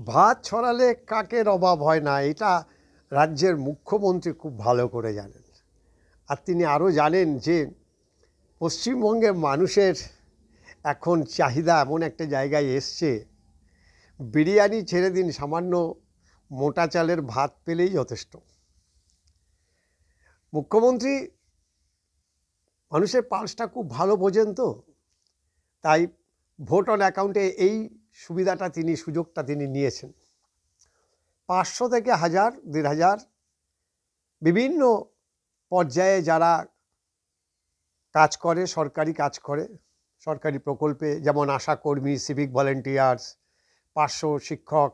ভাত ছড়ালে কাকের অভাব হয় না, এটা রাজ্যের মুখ্যমন্ত্রী খুব ভালো করে জানেন। আর তিনি আরও জানেন যে পশ্চিমবঙ্গের মানুষের এখন চাহিদা এমন একটা জায়গায় এসছে, বিরিয়ানি ছেড়ে দিন, সামান্য মোটা চালের ভাত পেলেই যথেষ্ট। মুখ্যমন্ত্রী মানুষের পালসটা খুব ভালো বোঝেন, তো তাই ভোট অন অ্যাকাউন্টে এই সুবিধাটা সুযোগটা তিনি নিয়েছেন। 500 থেকে 1000, 1500 বিভিন্ন পর্যায়ে যারা কাজ করে, সরকারি কাজ করে, সরকারি প্রকল্পে, যেমন আশাকর্মী, সিভিক ভলেন্টিয়ার্স, পার্শ্ব শিক্ষক,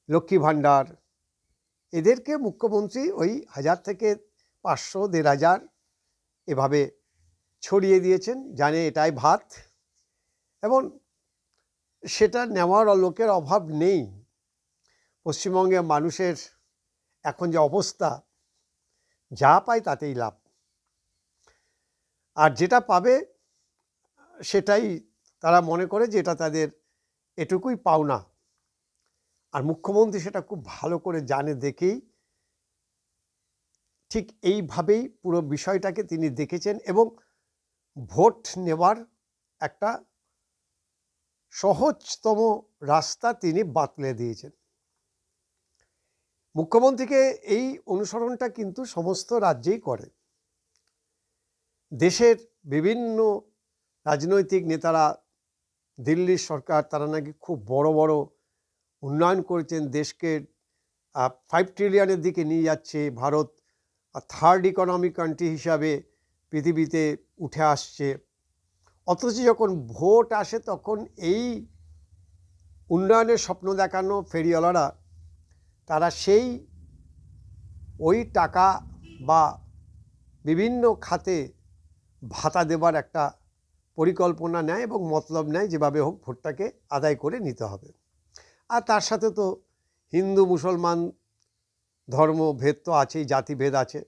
লক্ষ্মী ভাণ্ডার, এদেরকে মুখ্যমন্ত্রী ওই 1000 থেকে 500, 1500 এভাবে ছড়িয়ে দিয়েছেন, জানে এটাই ভাত, এবং সেটা নেওয়ার লোকের অভাব নেই। পশ্চিমবঙ্গের মানুষের এখন যে অবস্থা, যা পায় তাতেই লাভ, আর যেটা পাবে সেটাই তারা মনে করে যে এটা তাদের এটুকুই পাওনা। আর মুখ্যমন্ত্রী সেটা খুব ভালো করে জানে, দেখেই ঠিক এইভাবেই পুরো বিষয়টাকে তিনি দেখেছেন এবং ভোট নেওয়ার একটা সহজতম রাস্তা তিনি বাতলে দিয়েছেন। মুখ্যমন্ত্রীকে এই অনুসরণটা কিন্তু সমস্ত রাজ্যেই করে। দেশের বিভিন্ন রাজনৈতিক নেতারা, দিল্লির সরকার, তারা নাকি খুব বড় বড় উন্নয়ন করেছেন, দেশকে 5 ট্রিলিয়নের দিকে নিয়ে যাচ্ছে, ভারত থার্ড ইকোনমিক কান্ট্রি হিসাবে পৃথিবীতে উঠে আসছে। অথচ যখন ভোট আসে তখন এই উন্নয়নের স্বপ্ন দেখানো ফেরিওয়ালারা, তারা ওই টাকা বা বিভিন্ন খাতে ভাতা দেবার একটা পরিকল্পনা নেয় এবং মতলব নেয় যেভাবে হোক ভোটটাকে আদায় করে নিতে হবে। আর তার সাথে তো হিন্দু মুসলমান ধর্মভেদ তো আছেই, জাতিভেদ আছে।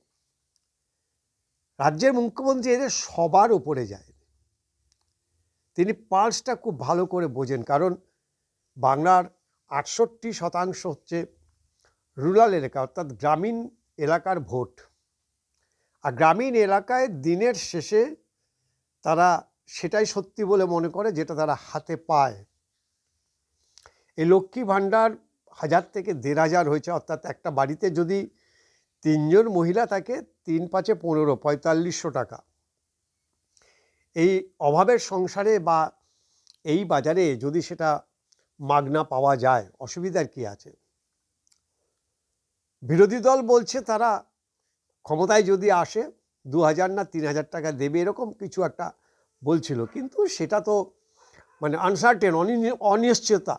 রাজ্যের মুখ্যমন্ত্রী এদের সবার উপরে যায়, তিনি পালসটা খুব ভালো করে বোঝেন। কারণ বাংলার 68% হচ্ছে রুরাল এলাকা, অর্থাৎ গ্রামীণ এলাকার ভোট। আর গ্রামীণ এলাকায় দিনের শেষে তারা সেটাই সত্যি বলে মনে করে যেটা তারা হাতে পায়। এই লক্ষ্মী ভাণ্ডার 1000 থেকে 1500 হয়েছে, অর্থাৎ একটা বাড়িতে যদি 3 জন মহিলা থাকে, 3 পাঁচে 15, 4500 টাকা। এই অভাবের সংসারে বা এই বাজারে যদি সেটা মাগনা পাওয়া যায়, অসুবিধার কি আছে? বিরোধী দল বলছে তারা ক্ষমতায় যদি আসে 2000 না 3000 টাকা দেবে, এরকম কিছু একটা বলছিল, কিন্তু সেটা তো মানে আনসার্টেন, অনিশ্চয়তা,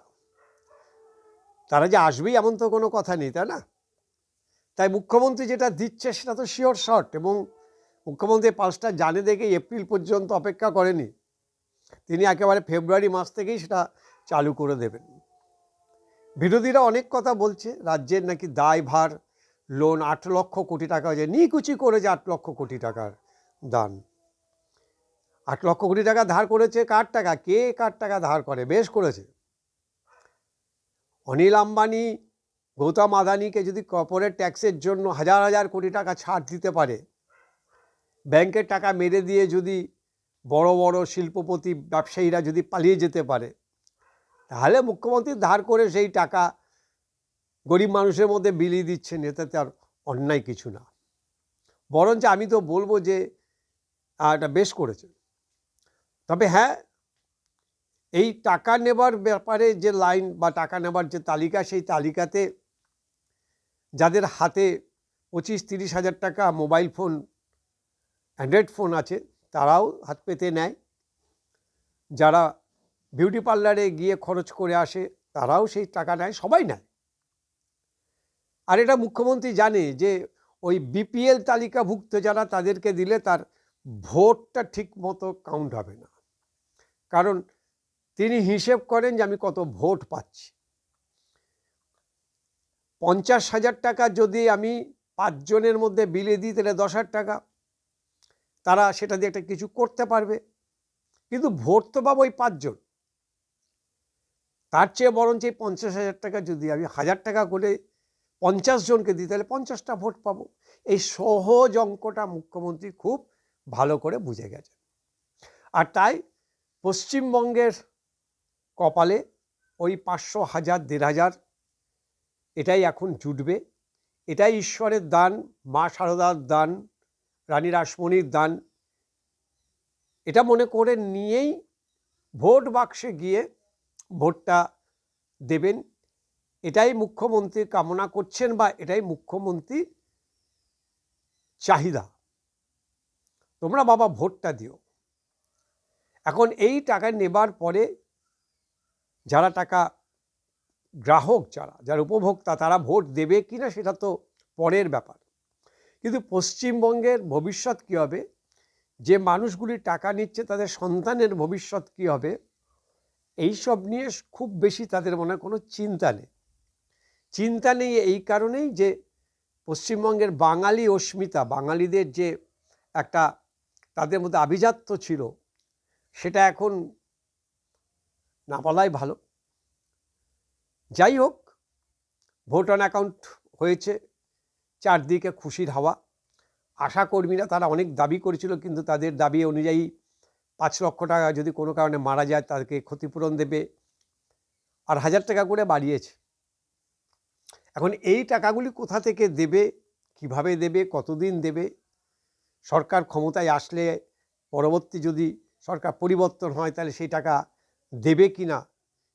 তারা যে আসবেই এমন তো কোনো কথা নেই, তাই না? তাই মুখ্যমন্ত্রী যেটা দিচ্ছে সেটা তো শিওর শর্ট, এবং মুখ্যমন্ত্রী পালসটা জানে দেখে এপ্রিল পর্যন্ত অপেক্ষা করেনি, তিনি একেবারে ফেব্রুয়ারি মাস থেকেই সেটা চালু করে দেবেন। বিরোধীরা অনেক কথা বলছে, রাজ্যের নাকি দায়ভার, লোন 8 লক্ষ কোটি টাকা হয়েছে, নিকুচি করেছে 8 লক্ষ কোটি টাকার দান। 8 লক্ষ কোটি টাকা ধার করেছে, কার টাকা? কে কার টাকা ধার করে? বেশ করেছে। অনিল আম্বানি, গৌতম আদানিকে যদি কর্পোরেট ট্যাক্সের জন্য হাজার হাজার কোটি টাকা ছাড় দিতে পারে, ব্যাংকের টাকা মেরে দিয়ে যদি বড় বড় শিল্পপতি ব্যবসায়ীরা যদি পালিয়ে যেতে পারে, তাহলে মুখ্যমন্ত্রী ধার করে সেই টাকা গরিব মানুষের মধ্যে বিলিয়ে দিচ্ছেন, এতে তার অন্যায় কিছু না। বরঞ্চ আমি তো বলবো যে এটা বেশ করেছে। তবে হ্যাঁ, এই টাকা নেবার ব্যাপারে যে লাইন বা টাকা নেবার যে তালিকা, সেই তালিকাতে যাদের হাতে 25-30 হাজার টাকা মোবাইল ফোন, অ্যান্ড্রয়েড ফোন আছে, তারাও হাত পেতে নেয়। যারা বিউটি পার্লারে গিয়ে খরচ করে আসে, তারাও সেই টাকা নেয়, সবাই নেয়। আর এটা মুখ্যমন্ত্রী জানে যে ওই বিপিএল তালিকাভুক্ত যারা, তাদেরকে দিলে তার ভোটটা ঠিক মতো কাউন্ট হবে না। কারণ তিনি হিসেব করেন যে আমি কত ভোট পাচ্ছি। 50,000 টাকা যদি আমি 5 জনের মধ্যে বিলিয়ে দিই, তাহলে 10,000 টাকা, তারা সেটা দিয়ে একটা কিছু করতে পারবে। কিন্তু ভোট তো পাবো ওই 5 জন। তার চেয়ে বরঞ্চ এই 50,000 টাকা যদি আমি 1,000 টাকা করে 50 জনকে দিই তাহলে 50টা ভোট পাবো। এই সহজ অঙ্কটা মুখ্যমন্ত্রী খুব ভালো করে বুঝে গেছেন। আর তাই পশ্চিমবঙ্গের কপালে ওই 500, 1000, 1500 এটাই এখন জুটবে। এটাই ঈশ্বরের দান, মা শারদার দান, রানী রাসমণির দান, এটা মনে করে নিয়েই ভোট বাক্সে গিয়ে ভোটটা দেবেন। এটাই মুখ্যমন্ত্রী কামনা করছেন বা এটাই মুখ্যমন্ত্রী চাহিদা। তোমরা বাবা ভোটটা দিও। এখন এই টাকা নেবার পরে যারা টাকা গ্রাহক, যারা উপভোক্তা, তারা ভোট দেবে কিনা সেটা তো পরের ব্যাপার। কিন্তু পশ্চিমবঙ্গের ভবিষ্যৎ কী হবে, যে মানুষগুলি টাকা নিচ্ছে তাদের সন্তানের ভবিষ্যৎ কী হবে, এইসব নিয়ে খুব বেশি তাদের মনে কোনো চিন্তা নেই। এই কারণেই যে পশ্চিমবঙ্গের বাঙালি অস্মিতা, বাঙালিদের যে একটা তাদের মধ্যে আভিজাত্য ছিল, সেটা এখন না বলাই ভালো। যাই হোক, ভোট অন অ্যাকাউন্ট হয়েছে, চারদিকে খুশির হাওয়া। আশাকর্মীরা তারা অনেক দাবি করেছিল, কিন্তু তাদের দাবি অনুযায়ী 5 লক্ষ টাকা যদি কোনো কারণে মারা যায় তাদেরকে ক্ষতিপূরণ দেবে, আর 1000 টাকা করে বাড়িয়েছে। এখন এই টাকাগুলি কোথা থেকে দেবে, কিভাবে দেবে, কতদিন দেবে, সরকার ক্ষমতায় আসলে পরবর্তী যদি সরকার পরিবর্তন হয় তাহলে সেই টাকা দেবে কি না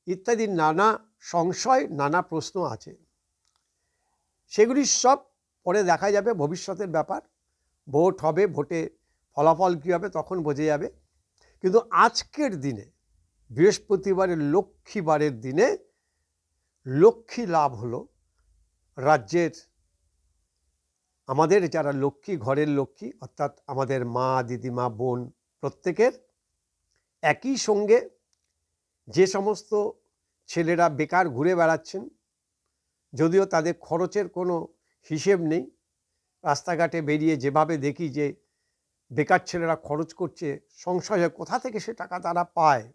ইত্যাদি নানা সংশয়, নানা প্রশ্ন আছে। সেগুলি সব পরে দেখা যাবে, ভবিষ্যতের ব্যাপার। ভোট হবে, ভোটে ফলাফল কী হবে তখন বোঝা যাবে। কিন্তু আজকের দিনে, বৃহস্পতিবারের লক্ষ্মীবারের দিনে লক্ষ্মী লাভ হলো রাজ্যের, আমাদের যারা লক্ষ্মী, ঘরের লক্ষ্মী, অর্থাৎ আমাদের মা, দিদিমা, বোন প্রত্যেকের। একই সঙ্গে যে সমস্ত ছেলেরা বেকার ঘুরে বেড়াচ্ছেন, যদিও তাদের খরচের কোনো হিসেব নেই, রাস্তাঘাটে বেরিয়ে যেভাবে দেখি যে বেকার ছেলেরা খরচ করছে, সংশয় কোথা থেকে সে টাকা তারা পায়।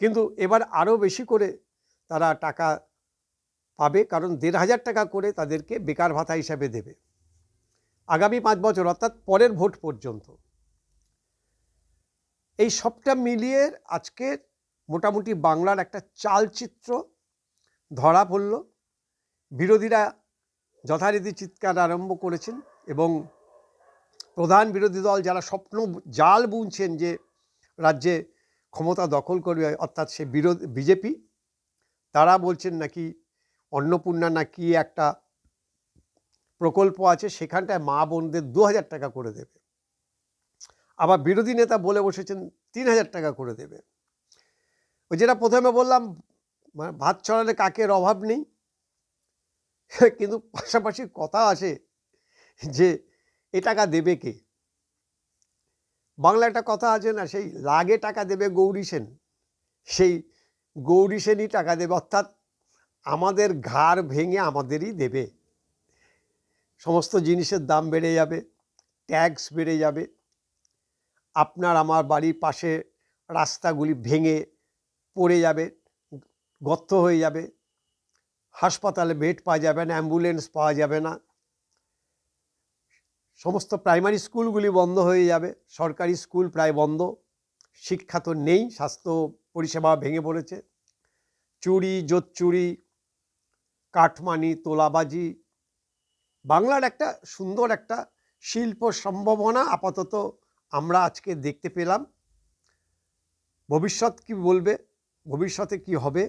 কিন্তু এবার আরও বেশি করে তারা টাকা পাবে, কারণ 1,500 টাকা করে তাদেরকে বেকার ভাতা হিসাবে দেবে আগামী 5 বছর, অর্থাৎ পরের ভোট পর্যন্ত। এই সবটা মিলিয়ে আজকে মোটামুটি বাংলার একটা চালচিত্র ধরা পড়ল। বিরোধীরা যথারীতি চিৎকার আরম্ভ করেছেন এবং প্রধান বিরোধী দল যারা স্বপ্ন জাল বুনছেন যে রাজ্যে ক্ষমতা দখল করবে, অর্থাৎ সে বিজেপি, তারা বলছেন নাকি অন্নপূর্ণা নাকি একটা প্রকল্প আছে, সেখানটায় মা বোনদের 2,000 টাকা করে দেবে। আবার বিরোধী নেতা বলে বসেছেন 3,000 টাকা করে দেবে। ওই যেটা প্রথমে বললাম, ভাত ছড়ালে কাকের অভাব নেই, কিন্তু পাশাপাশি কথা আসে যে এ টাকা দেবে কে। বাংলা একটা কথা আছে না, সেই লাগে টাকা দেবে গৌরী সেন, সেই গৌরী সেনই টাকা দেবে, অর্থাৎ আমাদের ঘাড় ভেঙে আমাদেরই দেবে। সমস্ত জিনিসের দাম বেড়ে যাবে, ট্যাক্স বেড়ে যাবে, আপনার আমার বাড়ির পাশে রাস্তাগুলি ভেঙে পড়ে যাবে, গর্ত হয়ে যাবে, হাসপাতালে বেড পাওয়া যাবে না, অ্যাম্বুলেন্স পাওয়া যাবে না, সমস্ত প্রাইমারি স্কুলগুলি বন্ধ হয়ে যাবে, সরকারি স্কুল প্রায় বন্ধ, শিক্ষা তো নেই, স্বাস্থ্য পরিষেবা ভেঙে পড়েছে, চুরি, জোচ্চুরি, কাঠমানি, তোলাবাজি, বাংলার একটা সুন্দর একটা শিল্প সম্ভাবনা আপাতত আমরা আজকে দেখতে পেলাম। ভবিষ্যৎ কি বলবে, ভবিষ্যতে কি হবে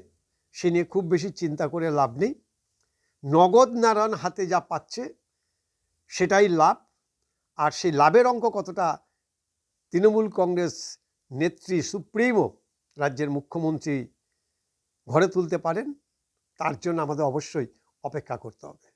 সে নিয়ে খুব বেশি চিন্তা করে লাভ নেই। নগদ নারায়ণ হাতে যা পাচ্ছে সেটাই লাভ, আর সেই লাভের অঙ্ক কতটা তৃণমূল কংগ্রেস নেত্রী সুপ্রিমো রাজ্যের মুখ্যমন্ত্রী ঘরে তুলতে পারেন, তার জন্য আমাদের অবশ্যই অপেক্ষা করতে হবে।